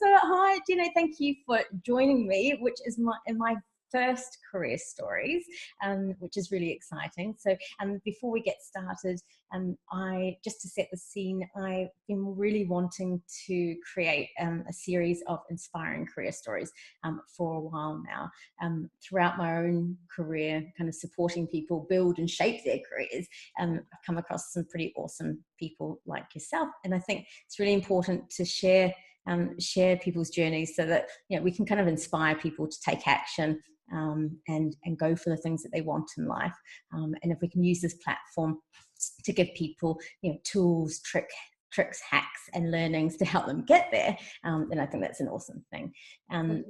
So hi, Jene, thank you for joining me, which is my first career stories, which is really exciting. So before we get started, just to set the scene, I've been really wanting to create a series of inspiring career stories for a while now. Throughout my own career, kind of supporting people build and shape their careers, I've come across some pretty awesome people like yourself, and I think it's really important to share people's journeys so that we can kind of inspire people to take action and go for the things that they want in life. And if we can use this platform to give people tools, tricks, hacks and learnings to help them get there, then I think that's an awesome thing.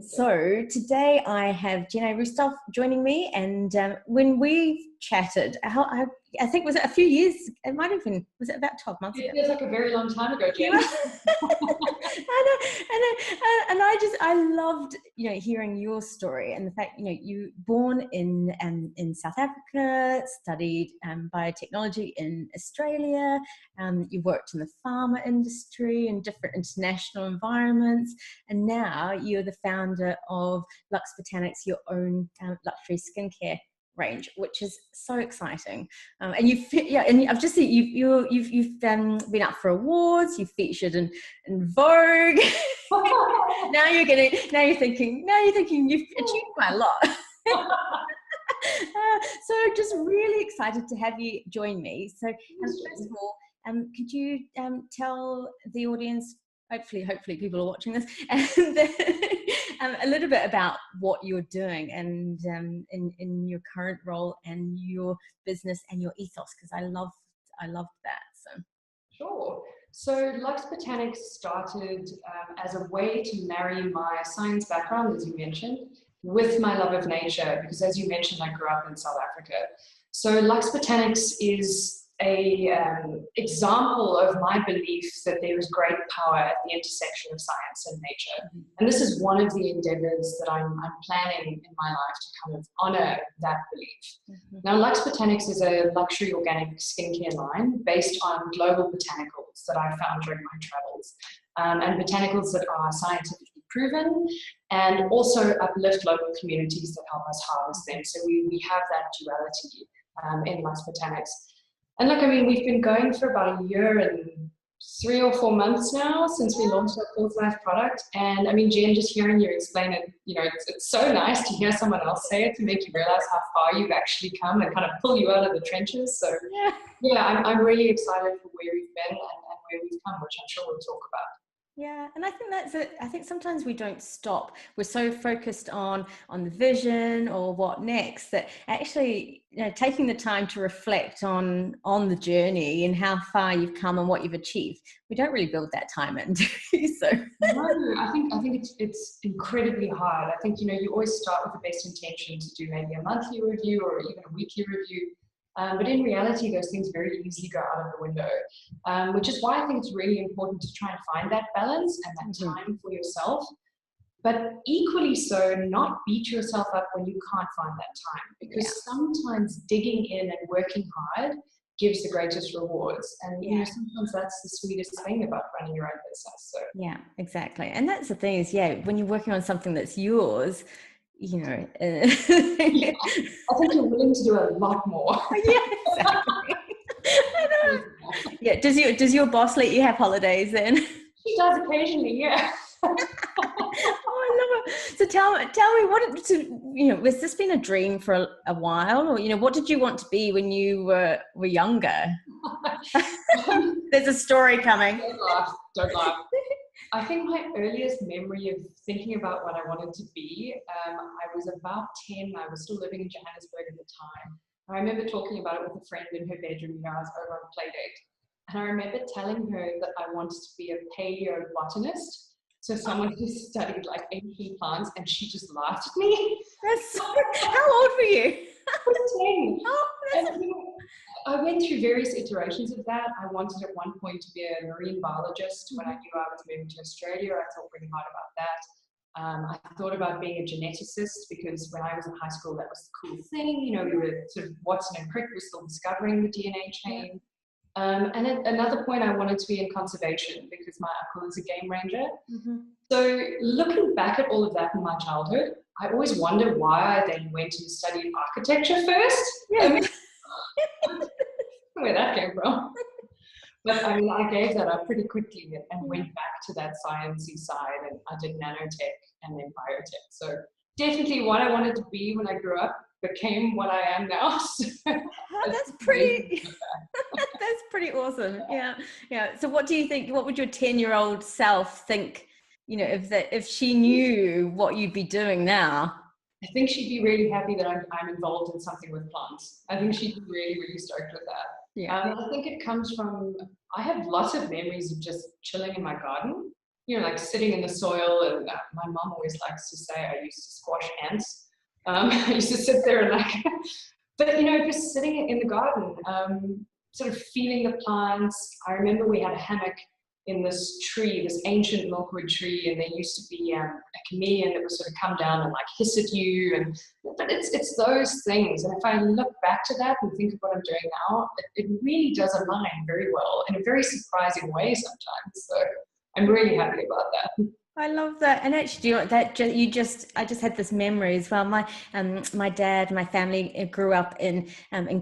So today I have Jene Roestorf joining me, and when we chatted, I think, was it a few years? It might have been, was it about 12 months ago? It feels like a very long time ago, Jen. I loved hearing your story, and the fact you born in South Africa, studied biotechnology in Australia, you worked in the pharma industry in different international environments, and now you're the founder of Luxe Botanics, your own luxury skincare range, which is so exciting. And and I've just seen you've been up for awards, you've featured in Vogue. now you're thinking you've achieved quite a lot. So just really excited to have you join me. So first of all, could you tell the audience, hopefully people are watching this, and a little bit about what you're doing and in your current role and your business and your ethos, because I loved that. So sure. So Luxe Botanics started as a way to marry my science background, as you mentioned, with my love of nature, because as you mentioned, I grew up in South Africa. So Luxe Botanics is a example of my belief that there is great power at the intersection of science and nature. And this is one of the endeavors that I'm planning in my life to kind of honor that belief. Now, Luxe Botanics is a luxury organic skincare line based on global botanicals that I found during my travels, and botanicals that are scientifically proven and also uplift local communities that help us harvest them. So we have that duality in Luxe Botanics. And look, I mean, we've been going for about a year and 3 or 4 months now since we launched our Fourth Life product. And I mean, Jen, just hearing you explain it, it's so nice to hear someone else say it, to make you realize how far you've actually come and kind of pull you out of the trenches. So yeah, I'm really excited for where we've been and where we've come, which I'm sure we'll talk about. Yeah, and I think that's it. I think sometimes we don't stop. We're so focused on the vision or what next that actually, taking the time to reflect on the journey and how far you've come and what you've achieved, we don't really build that time in, do we? So no, I think it's incredibly hard. I think you always start with the best intention to do maybe a monthly review or even a weekly review. But in reality, those things very easily go out of the window, which is why I think it's really important to try and find that balance and that time for yourself. But equally so, not beat yourself up when you can't find that time, because sometimes digging in and working hard gives the greatest rewards. And sometimes that's the sweetest thing about running your own business. So yeah, exactly. And that's the thing is, when you're working on something that's yours, I think you're willing to do a lot more. Yeah, exactly. I know. Yeah. Does your boss let you have holidays then? She does occasionally, yeah. Oh, I love it. So tell me, has this been a dream for a while, or what did you want to be when you were younger? There's a story coming. Don't laugh. I think my earliest memory of thinking about what I wanted to be, I was about 10. I was still living in Johannesburg at the time. I remember talking about it with a friend in her bedroom. I was over on a play date. And I remember telling her that I wanted to be a paleobotanist. So someone who studied like ancient plants, and she just laughed at me. How old were you? I was 10. I went through various iterations of that. I wanted at one point to be a marine biologist. When I knew I was moving to Australia, I thought really hard about that. I thought about being a geneticist, because when I was in high school, that was the cool thing. We were sort of, Watson and Crick were still discovering the DNA chain. And at another point, I wanted to be in conservation, because my uncle is a game ranger. So looking back at all of that in my childhood, I always wonder why I then went and studied architecture first. I mean, where that came from. But I mean, I gave that up pretty quickly and went back to that sciencey side, and I did nanotech and then biotech. So definitely what I wanted to be when I grew up became what I am now. So that's pretty that's pretty awesome. Yeah. So what do you think, what would your 10-year-old self think, you know, if she knew what you'd be doing now? I think she'd be really happy that I'm involved in something with plants. I think she'd be really, really stoked with that. Yeah. I think it comes from, I have lots of memories of just chilling in my garden, you know, like sitting in the soil. And my mom always likes to say I used to squash ants. I used to sit there and like, but you know, just sitting in the garden, sort of feeling the plants. I remember we had a hammock in this tree, this ancient milkwood tree, and there used to be a chameleon that would sort of come down and like hiss at you. But it's those things. And if I look back to that and think of what I'm doing now, it really does align very well in a very surprising way sometimes. So I'm really happy about that. I love that. And actually, you know, I just had this memory as well. My dad, my family grew up in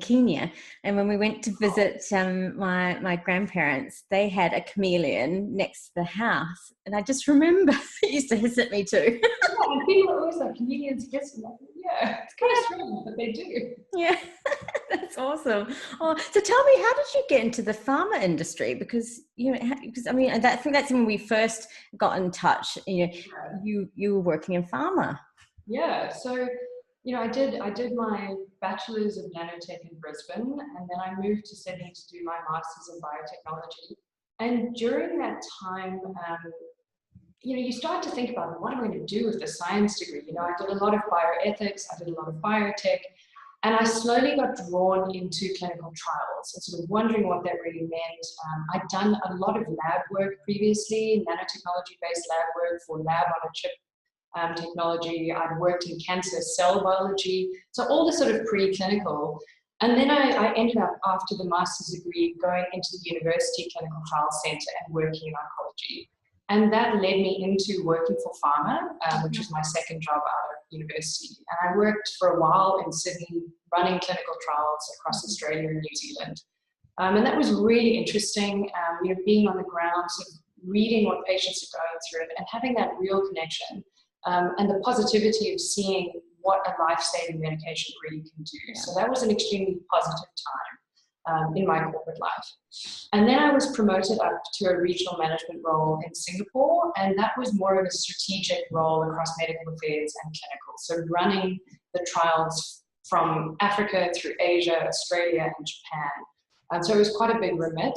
Kenya, and when we went to visit my grandparents, they had a chameleon next to the house, and I just remember it used to hiss at me too. Yeah, and people are always like, chameleons hiss. Yeah, it's kind of strange, but they do. Yeah, that's awesome. Oh, so tell me, how did you get into the pharma industry? Because you know, because I mean, I think that's when we first got in touch. You know, you were working in pharma. Yeah, so you know, I did my bachelor's of nanotech in Brisbane, and then I moved to Sydney to do my master's in biotechnology. And during that time, you know, you start to think about what am I going to do with the science degree? You know, I did a lot of bioethics, I did a lot of biotech, and I slowly got drawn into clinical trials and sort of wondering what that really meant. I'd done a lot of lab work previously, nanotechnology-based lab work for lab on a chip technology. I'd worked in cancer cell biology, so all the sort of preclinical. And then I ended up, after the master's degree, going into the University Clinical Trials Centre and working in oncology. And that led me into working for pharma, which was my second job out of university. And I worked for a while in Sydney, running clinical trials across Australia and New Zealand. And that was really interesting, you know, being on the ground, sort of reading what patients are going through and having that real connection, and the positivity of seeing what a life-saving medication really can do. Yeah. So that was an extremely positive time. In my corporate life. And then I was promoted up to a regional management role in Singapore, and that was more of a strategic role across medical affairs and clinical. So running the trials from Africa through Asia, Australia, and Japan. So it was quite a big remit.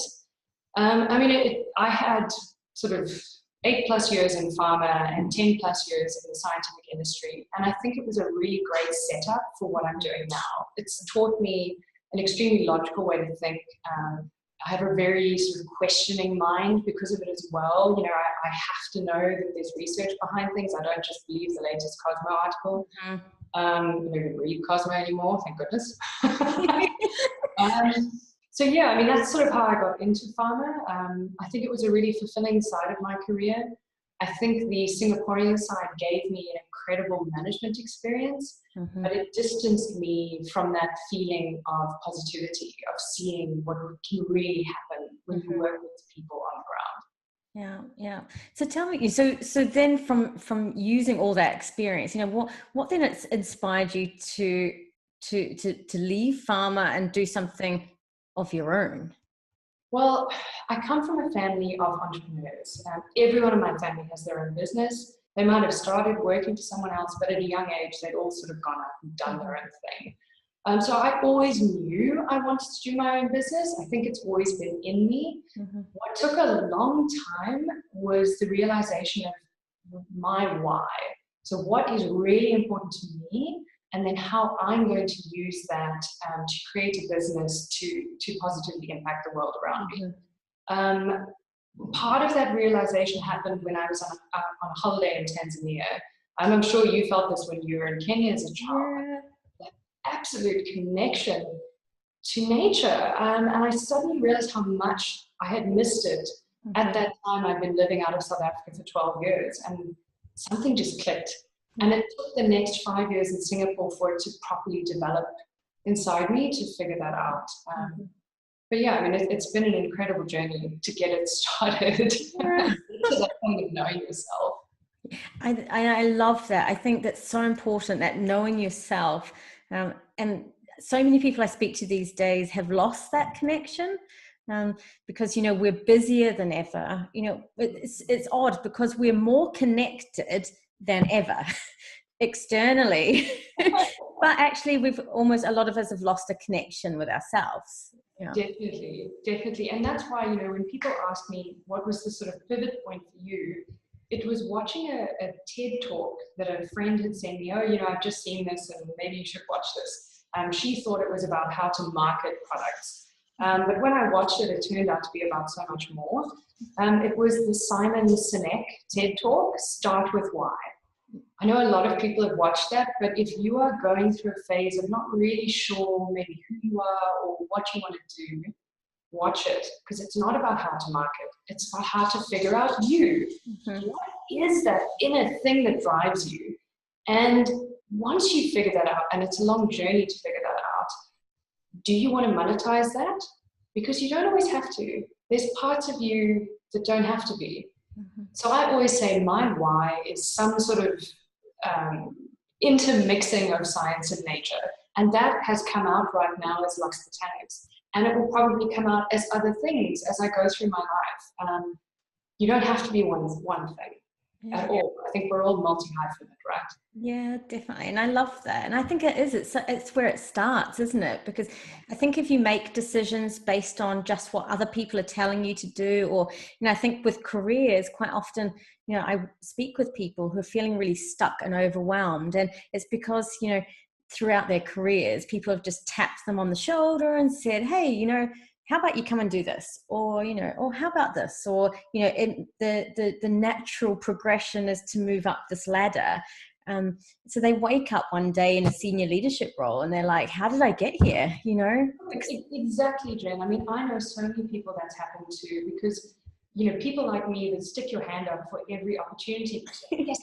I mean, I had sort of 8+ years in pharma and 10+ years in the scientific industry. And I think it was a really great setup for what I'm doing now. It's taught me an extremely logical way to think. I have a very sort of questioning mind because of it as well. You know, I have to know that there's research behind things. I don't just believe the latest Cosmo article. I don't even read Cosmo anymore, thank goodness. So yeah, I mean, that's sort of how I got into pharma. I think it was a really fulfilling side of my career. I think the Singaporean side gave me an incredible management experience, but it distanced me from that feeling of positivity, of seeing what can really happen when you work with people on the ground. Yeah. So tell me, so then from using all that experience, you know, what then it's inspired you to leave pharma and do something of your own? Well, I come from a family of entrepreneurs. Everyone in my family has their own business. They might have started working for someone else, but at a young age, they'd all sort of gone up and done their own thing. So I always knew I wanted to do my own business. I think it's always been in me. What took a long time was the realization of my why. So what is really important to me, and then how I'm going to use that to create a business to positively impact the world around me. Part of that realization happened when I was on a holiday in Tanzania. I'm sure you felt this when you were in Kenya as a child. Yeah. That absolute connection to nature. And I suddenly realized how much I had missed it. At that time, I'd been living out of South Africa for 12 years. And something just clicked. And it took the next 5 years in Singapore for it to properly develop inside me to figure that out. But yeah, I mean, it's been an incredible journey to get it started to that point of knowing yourself. I love that. I think that's so important, that knowing yourself. And so many people I speak to these days have lost that connection. Because, you know, we're busier than ever. You know, it's odd because we're more connected than ever externally. But actually, a lot of us have lost a connection with ourselves. Yeah. Definitely. And that's why, you know, when people ask me what was the sort of pivot point for you, it was watching a TED talk that a friend had sent me. Oh, you know, I've just seen this and maybe you should watch this. She thought it was about how to market products. But when I watched it, it turned out to be about so much more. It was the Simon Sinek TED talk, Start With Why. I know a lot of people have watched that, but if you are going through a phase of not really sure maybe who you are or what you want to do, watch it, because it's not about how to market. It's about how to figure out you. What is that inner thing that drives you? And once you figure that out, and it's a long journey to figure that out, do you want to monetize that? Because you don't always have to. There's parts of you that don't have to be. So I always say my why is some sort of intermixing of science and nature. And that has come out right now as Luxe Botanics. And it will probably come out as other things as I go through my life. You don't have to be one thing at all. I think we're all multi-hyphenate, right? Yeah, definitely. And I love that. And I think it's where it starts, isn't it? Because I think if you make decisions based on just what other people are telling you to do, or, you know, I think with careers, quite often, you know, I speak with people who are feeling really stuck and overwhelmed. And it's because, you know, throughout their careers, people have just tapped them on the shoulder and said, hey, you know, how about you come and do this? Or, you know, or how about this? Or, you know, the natural progression is to move up this ladder. So they wake up one day in a senior leadership role and they're like, how did I get here? You know? Exactly, Jen. I mean, I know so many people that's happened to, because, you know, people like me that stick your hand up for every opportunity. Yes,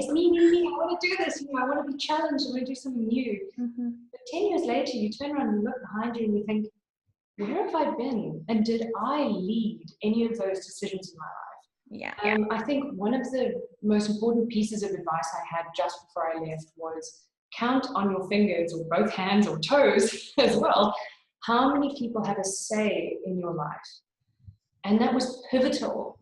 me, I want to do this. You know, I want to be challenged. I want to do something new. But 10 years later, you turn around and look behind you and you think, where have I been? And did I lead any of those decisions in my life? Yeah. I think one of the most important pieces of advice I had just before I left was count on your fingers, or both hands or toes as well, how many people have a say in your life. And that was pivotal.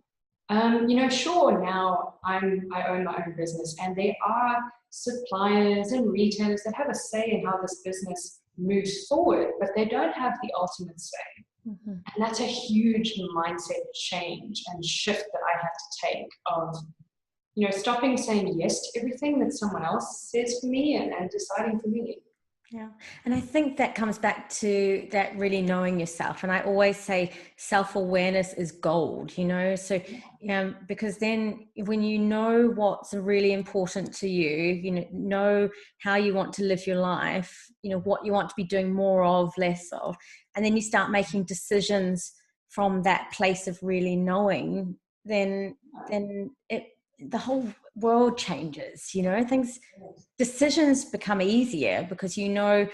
You know, sure, now I own my own business, and there are suppliers and retailers that have a say in how this business moves forward, but they don't have the ultimate say. And that's a huge mindset change and shift that I had to take, of, you know, stopping saying yes to everything that someone else says for me and deciding for me. Yeah. And I think that comes back to that really knowing yourself. And I always say self-awareness is gold, you know, so because then when you know what's really important to you, you know how you want to live your life, you know, what you want to be doing more of, less of, and then you start making decisions from that place of really knowing, then the whole world changes, you know, decisions become easier because you know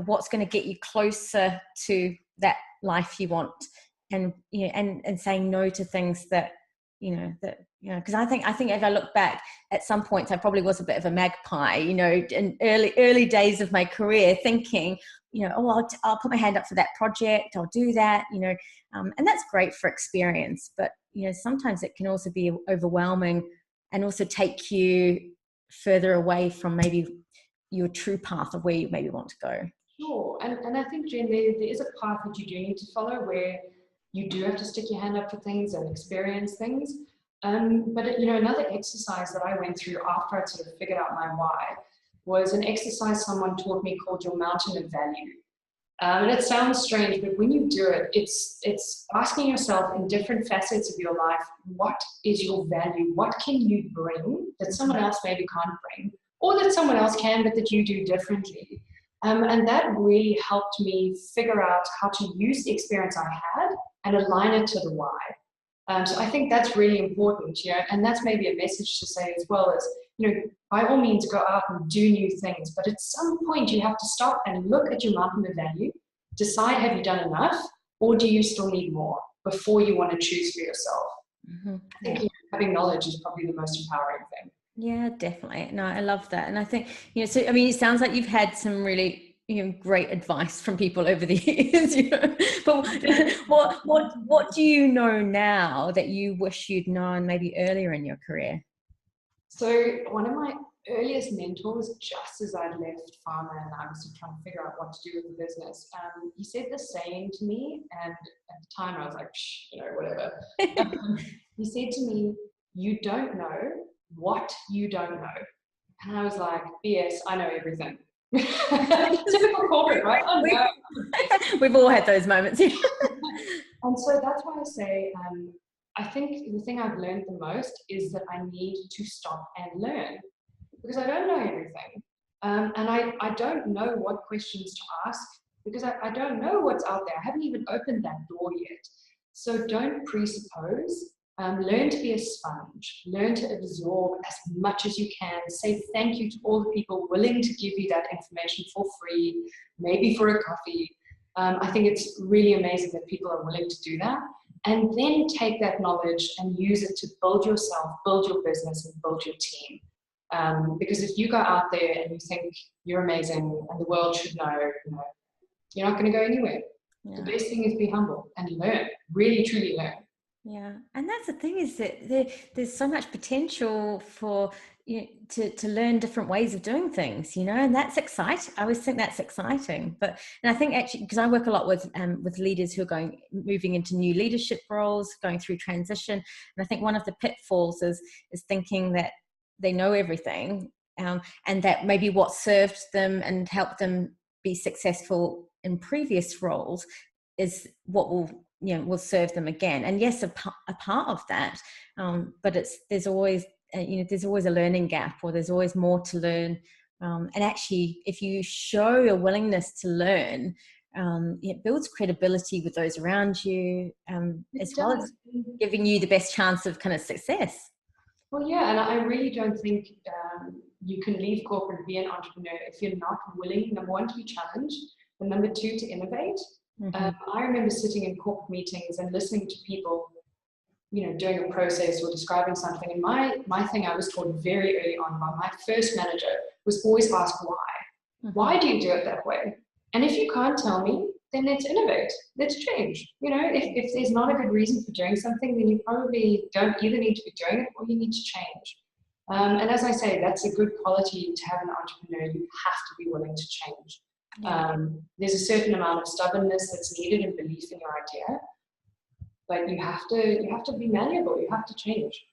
what's going to get you closer to that life you want, and you know, and saying no to things that because I think if I look back at some points, I probably was a bit of a magpie, you know, in early days of my career, thinking, you know, oh, I'll put my hand up for that project, I'll do that, you know, and that's great for experience, but you know, sometimes it can also be overwhelming and also take you further away from maybe your true path of where you maybe want to go. Sure. And I think, Jen, there is a path that you do need to follow where you do have to stick your hand up for things and experience things. But, you know, another exercise that I went through after I sort of figured out my why was an exercise someone taught me called your mountain of value. And it sounds strange, but when you do it, it's asking yourself in different facets of your life, what is your value? What can you bring that someone else maybe can't bring, or that someone else can, but that you do differently? And that really helped me figure out how to use the experience I had and align it to the why. So I think that's really important, and that's maybe a message to say as well as, by all means go out and do new things, but at some point you have to stop and look at your mountain of value, decide, have you done enough, or do you still need more before you want to choose for yourself? Mm-hmm. I think having knowledge is probably the most empowering thing. Yeah, definitely. No, I love that. And I think, so, I mean, it sounds like you've had some really, great advice from people over the years, but what do you know now that you wish you'd known maybe earlier in your career? So one of my earliest mentors, just as I'd left pharma and I was trying to figure out what to do with the business, he said the same to me, and at the time I was like, whatever. He said to me, "You don't know what you don't know." And I was like, "BS, I know everything." Typical corporate, right? Oh, no. We've all had those moments. And so that's why I say, I think the thing I've learned the most is that I need to stop and learn, because I don't know everything. And I don't know what questions to ask, because I don't know what's out there. I haven't even opened that door yet. So don't presuppose. Learn to be a sponge. Learn to absorb as much as you can. Say thank you to all the people willing to give you that information for free, maybe for a coffee. I think it's really amazing that people are willing to do that. And then take that knowledge and use it to build yourself, build your business, and build your team. Because if you go out there and you think you're amazing and the world should know, you're not going to go anywhere. Yeah. The best thing is be humble and learn, really, truly learn. Yeah, and that's the thing, is that there's so much potential for to learn different ways of doing things, and that's exciting. I always think that's exciting. And I think actually, because I work a lot with leaders who are moving into new leadership roles, going through transition, and I think one of the pitfalls is thinking that they know everything, and that maybe what served them and helped them be successful in previous roles is what will serve them again. And yes, a part of that, but there's always a learning gap, or there's always more to learn. And actually, if you show a willingness to learn, it builds credibility with those around you, as well as giving you the best chance of kind of success. Well, yeah, and I really don't think you can leave corporate and be an entrepreneur if you're not willing, number one, to be challenged, and number two, to innovate. I remember sitting in corporate meetings and listening to people, doing a process or describing something. And my thing I was taught very early on by my first manager was always ask why. Why do you do it that way? And if you can't tell me, then let's innovate. Let's change. If there's not a good reason for doing something, then you probably don't either need to be doing it or you need to change. And as I say, that's a good quality to have an entrepreneur. You have to be willing to change. There's a certain amount of stubbornness that's needed and belief in your idea, but you have to be malleable. You have to change.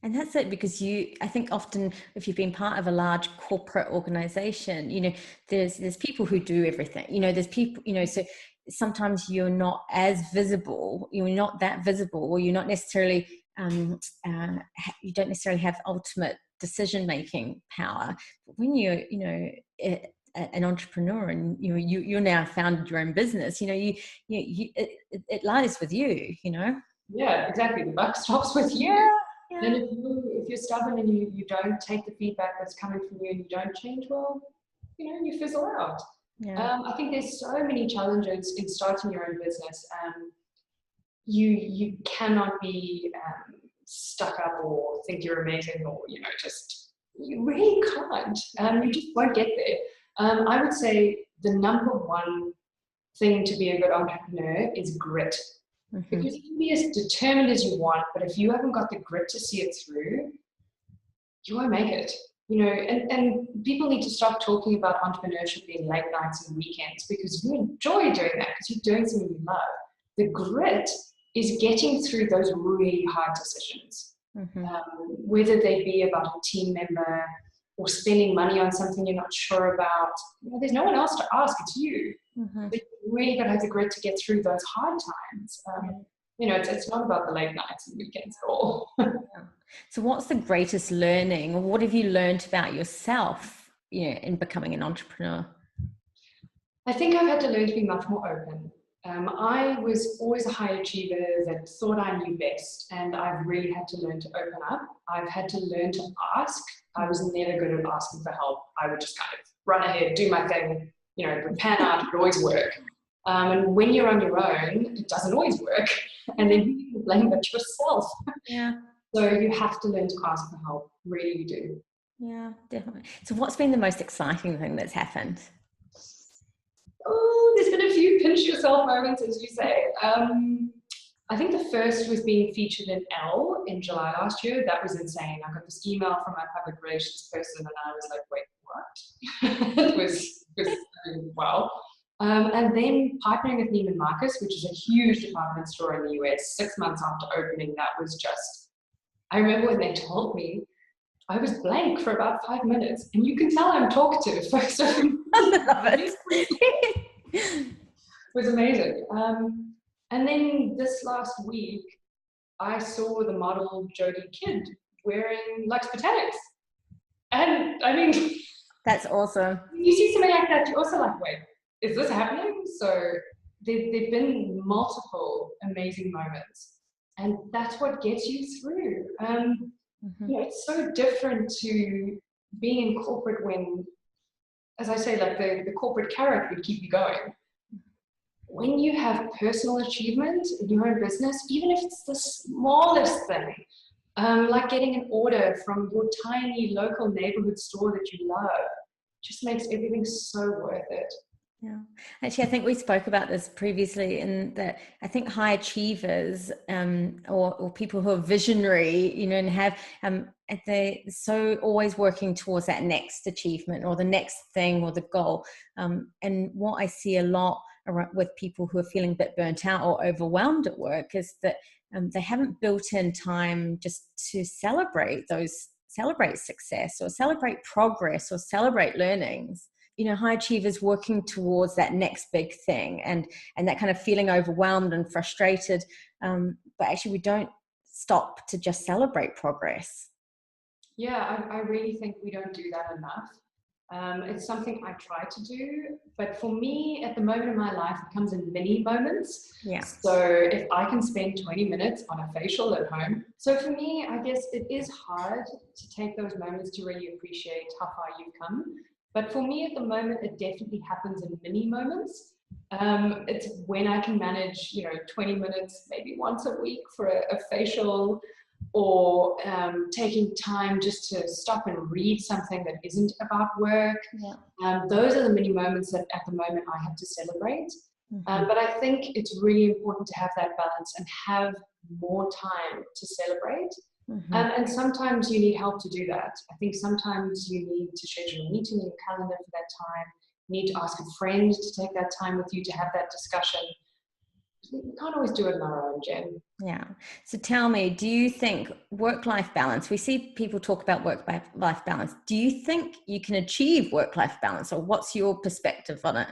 And that's it, because I think often if you've been part of a large corporate organization, there's people who do everything. There's people, so sometimes you're not as visible. You're not that visible, or you're not necessarily you don't necessarily have ultimate decision-making power. But when you're an entrepreneur and you're now founded your own business, it lies with you. Yeah, exactly. The buck stops with you. Yeah. And if you're stubborn and you don't take the feedback that's coming from you and you don't change, well, you fizzle out. I think there's so many challenges in starting your own business. You cannot be stuck up or think you're amazing, or you really can't. You just won't get there. I would say the number one thing to be a good entrepreneur is grit. Because you can be as determined as you want, but if you haven't got the grit to see it through, you won't make it. And people need to stop talking about entrepreneurship being late nights and weekends, because you enjoy doing that because you're doing something you love. The grit is getting through those really hard decisions, whether they be about a team member or spending money on something you're not sure about. There's no one else to ask, it's you. But you really got to have the grit to get through those hard times. It's not about the late nights and weekends at all. So what's the greatest learning, or what have you learned about yourself, in becoming an entrepreneur? I think I've had to learn to be much more open. I was always a high achiever that thought I knew best, and I've really had to learn to open up. I've had to learn to ask. I was never good at asking for help. I would just kind of run ahead, do my thing, it would pan out, it would always work. And when you're on your own, it doesn't always work. And then you can blame it yourself. Yeah. So you have to learn to ask for help. Really, you do. Yeah, definitely. So what's been the most exciting thing that's happened? Oh, there's been a few pinch yourself moments, as you say. I think the first was being featured in Elle in July last year. That was insane. I got this email from my public relations person, and I was like, wait, what? it was wow. And then partnering with Neiman Marcus, which is a huge department store in the US, 6 months after opening, that was just, I remember when they told me, I was blank for about 5 minutes, and you can tell I'm talkative. So I love it was amazing. And then this last week, I saw the model Jodie Kidd wearing Luxe Botanics. And I mean, that's awesome. You see something like that, you're also like, wait, is this happening? So there've been multiple amazing moments. And that's what gets you through. It's so different to being in corporate when, as I say, like the corporate carrot would keep you going. When you have personal achievement in your own business, even if it's the smallest thing, like getting an order from your tiny local neighborhood store that you love, just makes everything so worth it. Yeah, actually, I think we spoke about this previously, in that I think high achievers, or people who are visionary, and have they're so always working towards that next achievement or the next thing or the goal. And what I see a lot with people who are feeling a bit burnt out or overwhelmed at work is that they haven't built in time just to celebrate success or celebrate progress or celebrate learnings. High achievers working towards that next big thing, and that kind of feeling overwhelmed and frustrated. But actually we don't stop to just celebrate progress. Yeah, I really think we don't do that enough. It's something I try to do, but for me at the moment in my life, it comes in mini moments. Yeah. So if I can spend 20 minutes on a facial at home. So for me, I guess it is hard to take those moments to really appreciate how far you've come. But for me at the moment, it definitely happens in mini moments. It's when I can manage, 20 minutes, maybe once a week for a facial, or taking time just to stop and read something that isn't about work. Yeah. Those are the mini moments that at the moment I have to celebrate. But I think it's really important to have that balance and have more time to celebrate. And sometimes you need help to do that. I think sometimes you need to schedule a meeting in your calendar for that time. You need to ask a friend to take that time with you to have that discussion. We can't always do it on our own, Jen. Yeah. So tell me, do you think work-life balance, we see people talk about work-life balance. Do you think you can achieve work-life balance, or what's your perspective on it?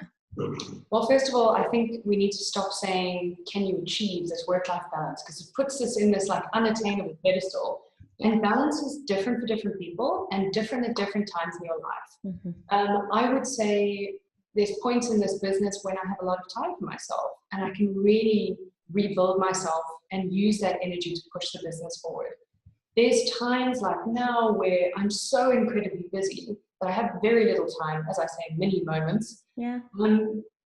Well, first of all, I think we need to stop saying, can you achieve this work-life balance? Because it puts us in this like unattainable pedestal. And balance is different for different people and different at different times in your life. I would say there's points in this business when I have a lot of time for myself and I can really rebuild myself and use that energy to push the business forward. There's times like now where I'm so incredibly busy that I have very little time, as I say, mini moments. Yeah.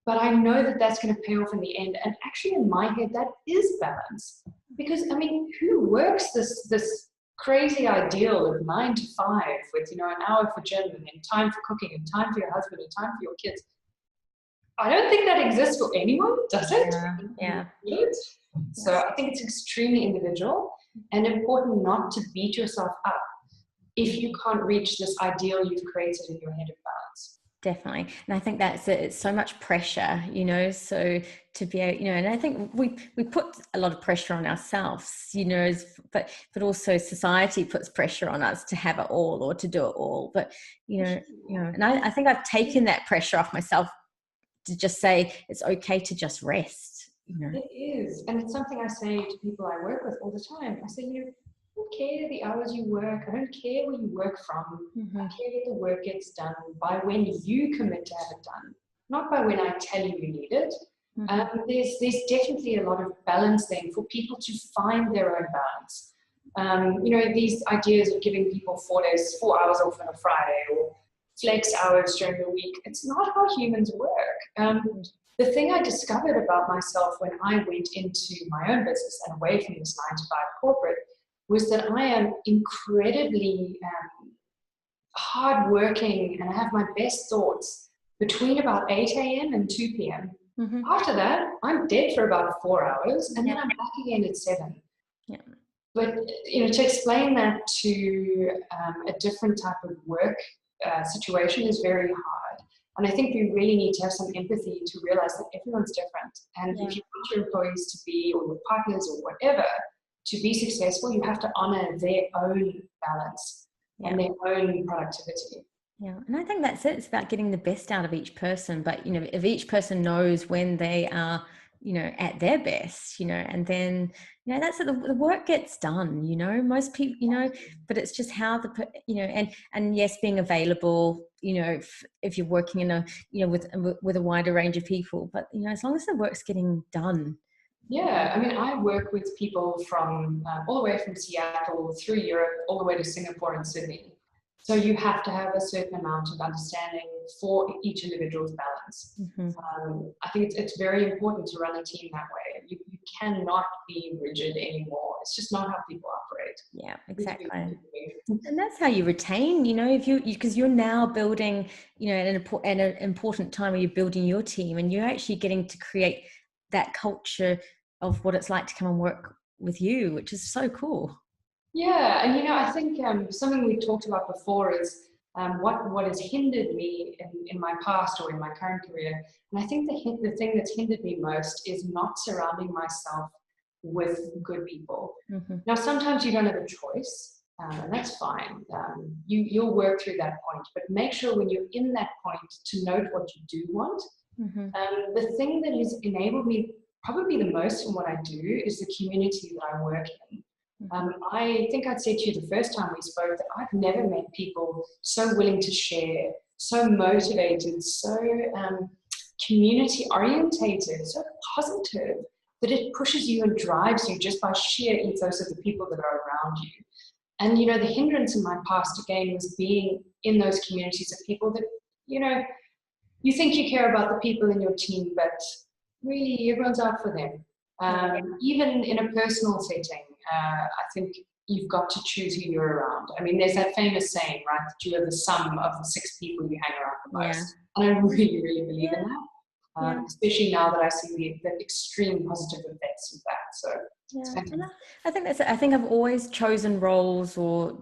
But I know that that's going to pay off in the end. And actually in my head, that is balance. Because, I mean, who works this crazy ideal of 9 to 5 with, an hour for gym and then time for cooking and time for your husband and time for your kids? I don't think that exists for anyone, does it? Yeah. So I think it's extremely individual and important not to beat yourself up if you can't reach this ideal you've created in your head of balance. Definitely. And I think it's so much pressure, so to be, and I think we put a lot of pressure on ourselves, but also society puts pressure on us to have it all or to do it all. But, and I think I've taken that pressure off myself to just say it's okay to just rest. It is. And it's something I say to people I work with all the time. I say, I don't care the hours you work. I don't care where you work from. I care that the work gets done by when you commit to have it done, not by when I tell you you need it. There's definitely a lot of balance then for people to find their own balance. These ideas of giving people 4 hours off on a Friday or flex hours during the week, it's not how humans work. The thing I discovered about myself when I went into my own business and away from this 9-to-5 corporate was that I am incredibly hardworking, and I have my best thoughts between about 8 a.m. and 2 p.m. After that, I'm dead for about 4 hours, and then I'm back again at 7. But to explain that to a different type of work situation is very hard. And I think you really need to have some empathy to realize that everyone's different. And if you want your employees to be, or your partners or whatever, to be successful, you have to honor their own balance and their own productivity. Yeah, and I think that's it. It's about getting the best out of each person. But, if each person knows when they are, at their best, and then, that's it, the work gets done, most people, but it's just how and yes, being available, if you're working in a, with a wider range of people, but, as long as the work's getting done. Yeah, I mean, I work with people from all the way from Seattle through Europe, all the way to Singapore and Sydney. So you have to have a certain amount of understanding for each individual's balance. I think it's very important to run a team that way. You cannot be rigid anymore. It's just not how people operate. Yeah, exactly. And that's how you retain, because you're now building, at an important time where you're building your team, and you're actually getting to create that culture of what it's like to come and work with you, which is so cool. Yeah, and I think something we talked about before is what has hindered me in my past or in my current career. And I think the thing that's hindered me most is not surrounding myself with good people. Now, sometimes you don't have a choice, and that's fine. You'll work through that point, but make sure when you're in that point to note what you do want. The thing that has enabled me probably the most in what I do is the community that I work in. I think I'd said to you the first time we spoke that I've never met people so willing to share, so motivated, so community orientated, so positive, that it pushes you and drives you just by sheer ethos of the people that are around you. And, the hindrance in my past, again, was being in those communities of people that, you think you care about the people in your team, but really everyone's out for them. Even in a personal setting, I think you've got to choose who you're around. I mean, there's that famous saying, right, that you are the sum of the 6 people you hang around the most. And I really, really believe in that, especially now that I see the extreme positive effects of that. So and I think I think I've always chosen roles or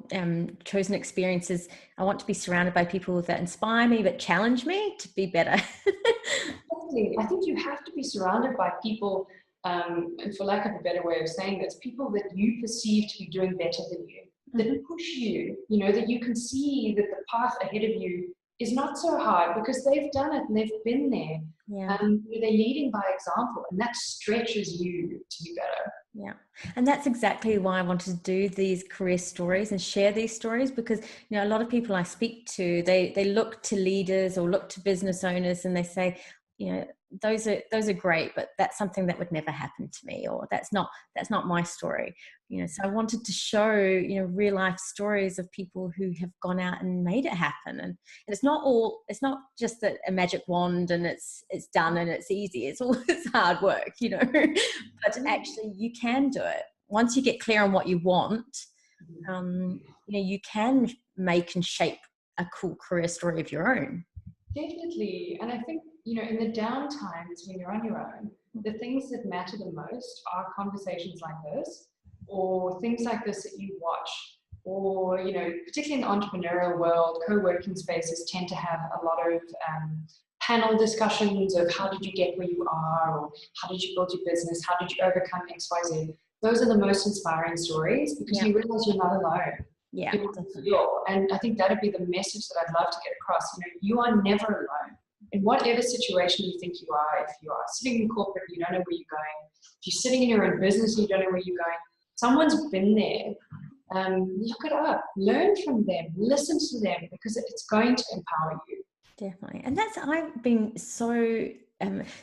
chosen experiences. I want to be surrounded by people that inspire me, but challenge me to be better. I think you have to be surrounded by people, and for lack of a better way of saying this, people that you perceive to be doing better than you, that push you, that you can see that the path ahead of you is not so hard because they've done it and they've been there. They're leading by example, and that stretches you to be better. Yeah. And that's exactly why I wanted to do these career stories and share these stories, because, a lot of people I speak to, they look to leaders or look to business owners and they say, those are great, but that's something that would never happen to me, or that's not my story. So I wanted to show, real life stories of people who have gone out and made it happen. And it's not just a magic wand and it's done and it's easy. It's hard work, but actually you can do it. Once you get clear on what you want, you can make and shape a cool career story of your own. Definitely. And I think, in the down times when you're on your own, the things that matter the most are conversations like this, or things like this that you watch, or, particularly in the entrepreneurial world, co-working spaces tend to have a lot of panel discussions of how did you get where you are, or how did you build your business, how did you overcome XYZ. Those are the most inspiring stories because you realize you're not alone. Yeah. And I think that'd be the message that I'd love to get across. You are never alone. In whatever situation you think you are, if you are sitting in corporate, you don't know where you're going. If you're sitting in your own business, you don't know where you're going. Someone's been there. Look it up, learn from them, listen to them, because it's going to empower you. Definitely. And I've been so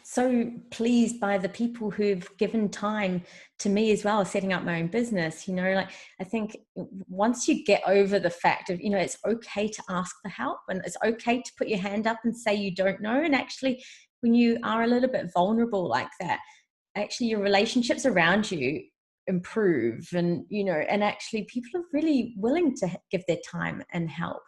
so pleased by the people who've given time to me as well, setting up my own business. Like, I think once you get over the fact of, it's okay to ask for help, and it's okay to put your hand up and say you don't know. And actually, when you are a little bit vulnerable like that, actually your relationships around you improve, and and actually people are really willing to give their time and help.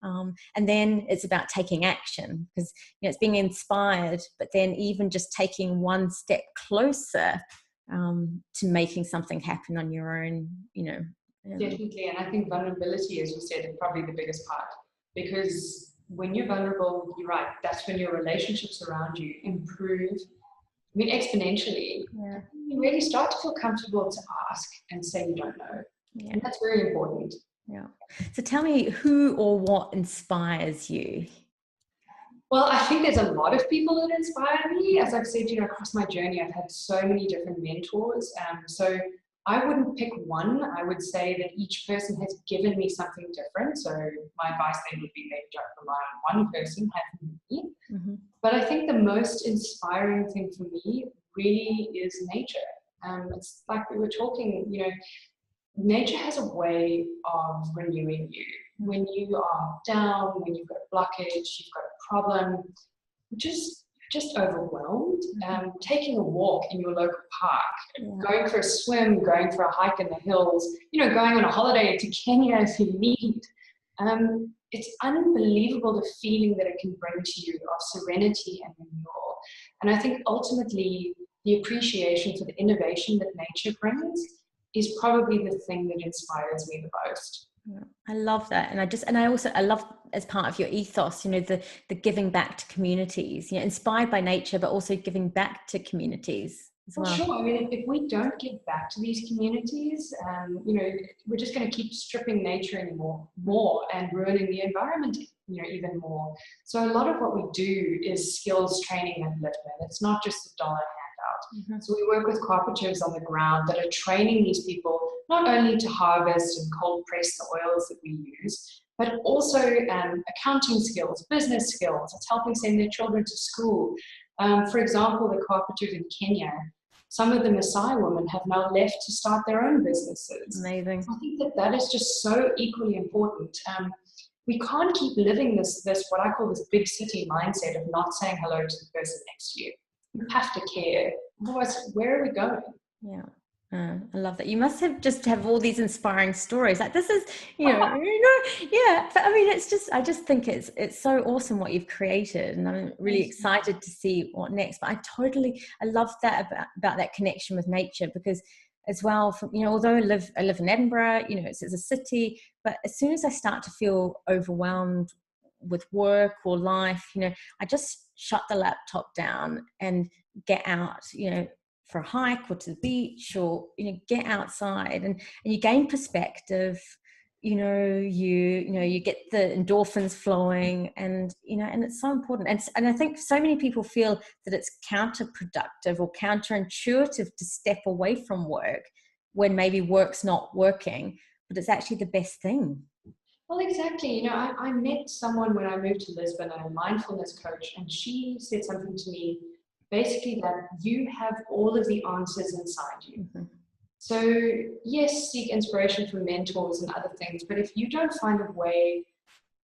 And then it's about taking action, because it's being inspired, but then even just taking one step closer to making something happen on your own. Definitely, and I think vulnerability, as you said, is probably the biggest part, because when you're vulnerable, you're right, that's when your relationships around you improve, exponentially. Yeah. You really start to feel comfortable to ask and say you don't know. Yeah. And that's very important. Yeah. So tell me, who or what inspires you? Well, I think there's a lot of people that inspire me. As I've said, across my journey, I've had so many different mentors. So I wouldn't pick one. I would say that each person has given me something different. So my advice then would be maybe don't rely on one person, have me. Mm-hmm. But I think the most inspiring thing for me really is nature. It's like we were talking, nature has a way of renewing you. When you are down, when you've got a blockage, you've got a problem, just overwhelmed, taking a walk in your local park, going for a swim, going for a hike in the hills, going on a holiday to Kenya if you need. It's unbelievable the feeling that it can bring to you of serenity and renewal. And I think ultimately the appreciation for the innovation that nature brings is probably the thing that inspires me the most. I love that. And I love, as part of your ethos, the giving back to communities, inspired by nature, but also giving back to communities as well. Sure. If we don't give back to these communities, we're just going to keep stripping nature anymore more and ruining the environment, even more. So a lot of what we do is skills training and upliftment. It's not just a dollar handout. Mm-hmm. So we work with cooperatives on the ground that are training these people not only to harvest and cold press the oils that we use, but also accounting skills, business skills. It's helping send their children to school. For example, the cooperative in Kenya, some of the Maasai women have now left to start their own businesses. Amazing. I think that is just so equally important. We can't keep living this what I call this big city mindset of not saying hello to the person next to you. You have to care. Otherwise, where are we going? Yeah. I love that. You must have all these inspiring stories. Like, this is, yeah. But I just think it's so awesome what you've created, and I'm really excited to see what next. But I love that about that connection with nature, because as well, although I live in Edinburgh, it's a city, but as soon as I start to feel overwhelmed with work or life, I just shut the laptop down and get out, for a hike or to the beach, or get outside, and you gain perspective. You get the endorphins flowing, and and it's so important. And I think so many people feel that it's counterproductive or counterintuitive to step away from work when maybe work's not working, but it's actually the best thing. Well, exactly. I met someone when I moved to Lisbon, a mindfulness coach, and she said something to me, basically that you have all of the answers inside you. Mm-hmm. So yes, seek inspiration from mentors and other things, but if you don't find a way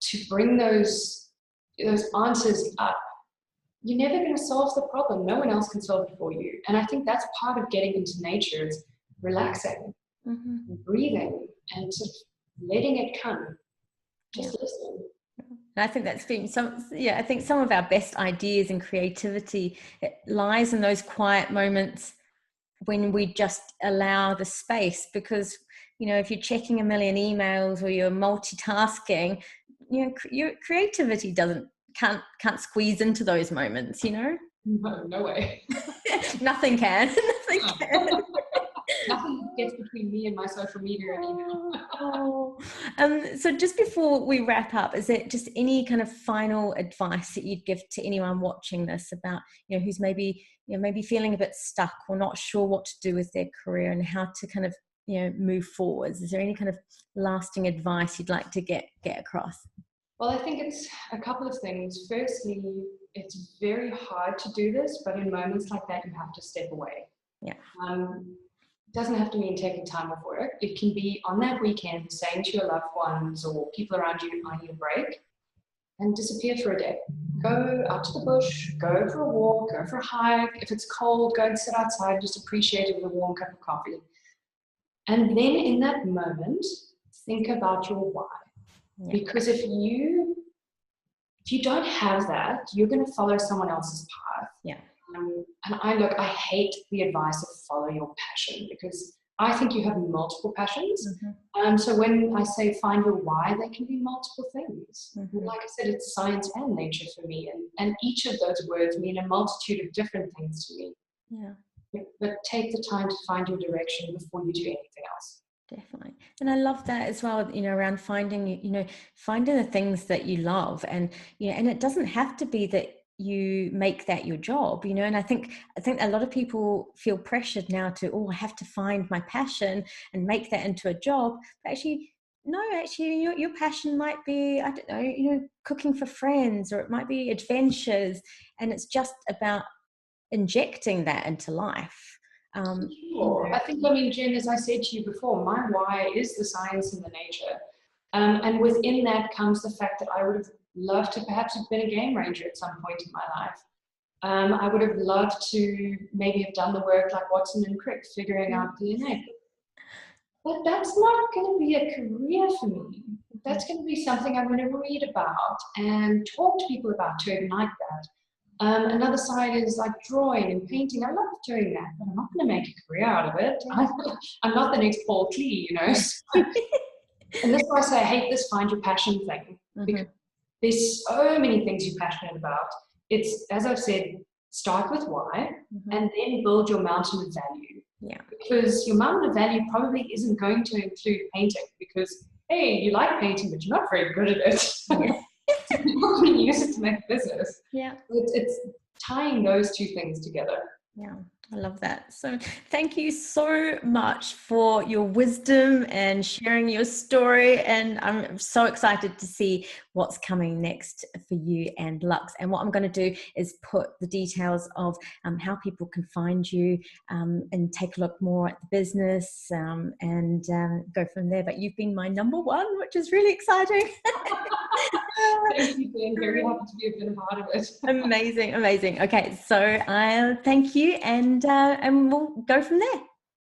to bring those answers up, you're never going to solve the problem. No one else can solve it for you. And I think that's part of getting into nature, is relaxing, mm-hmm. breathing, and sort of letting it come. Just listen. And I think that's been I think some of our best ideas and creativity, it lies in those quiet moments when we just allow the space. Because, if you're checking a million emails or you're multitasking, your creativity can't squeeze into those moments, No way. Nothing can. Nothing can. Nothing gets between me and my social media and email. So just before we wrap up, is there just any kind of final advice that you'd give to anyone watching this about, who's maybe feeling a bit stuck or not sure what to do with their career and how to kind of, move forwards? Is there any kind of lasting advice you'd like to get across? Well, I think it's a couple of things. Firstly, it's very hard to do this, but in moments like that, you have to step away. Yeah. It doesn't have to mean taking time off work. It can be on that weekend saying to your loved ones or people around you, I need a break, and disappear for a day. Go out to the bush, go for a walk, go for a hike. If it's cold, go and sit outside, just appreciate it with a warm cup of coffee. And then in that moment, think about your why. Yeah. Because if you don't have that, you're going to follow someone else's path. Yeah. And I hate the advice of follow your passion, because I think you have multiple passions. Mm-hmm. So when I say find your why, they can be multiple things. Mm-hmm. Like I said, it's science and nature for me. And each of those words mean a multitude of different things to me. Yeah. But take the time to find your direction before you do anything else. Definitely. And I love that as well, around finding, finding the things that you love, and, and it doesn't have to be that you make that your job, and I think a lot of people feel pressured now to, I have to find my passion and make that into a job. But actually, no, your passion might be, I don't know, cooking for friends, or it might be adventures, and it's just about injecting that into life. Sure. I think, Jen, as I said to you before, my why is the science and the nature. And within that comes the fact that I would have loved to perhaps have been a game ranger at some point in my life. I would have loved to maybe have done the work like Watson and Crick, figuring out DNA. But that's not going to be a career for me. That's going to be something I'm going to read about and talk to people about to ignite that. Another side is like drawing and painting. I love doing that, but I'm not going to make a career out of it. I'm not the next Paul Klee, And this is why I say I hate this find your passion thing. Because there's so many things you're passionate about. It's, as I've said, start with why, and then build your mountain of value. Yeah. Because your mountain of value probably isn't going to include painting, because, hey, you like painting, but you're not very good at it. Yeah. You're not going to use it to make a business. Yeah. It's tying those two things together. Yeah, I love that. So thank you so much for your wisdom and sharing your story. And I'm so excited to see what's coming next for you and Luxe. And what I'm going to do is put the details of how people can find you and take a look more at the business and go from there. But you've been my number one, which is really exciting. Thank you, Ben. Very happy to be a part of it. Amazing. Okay, so thank you, and we'll go from there.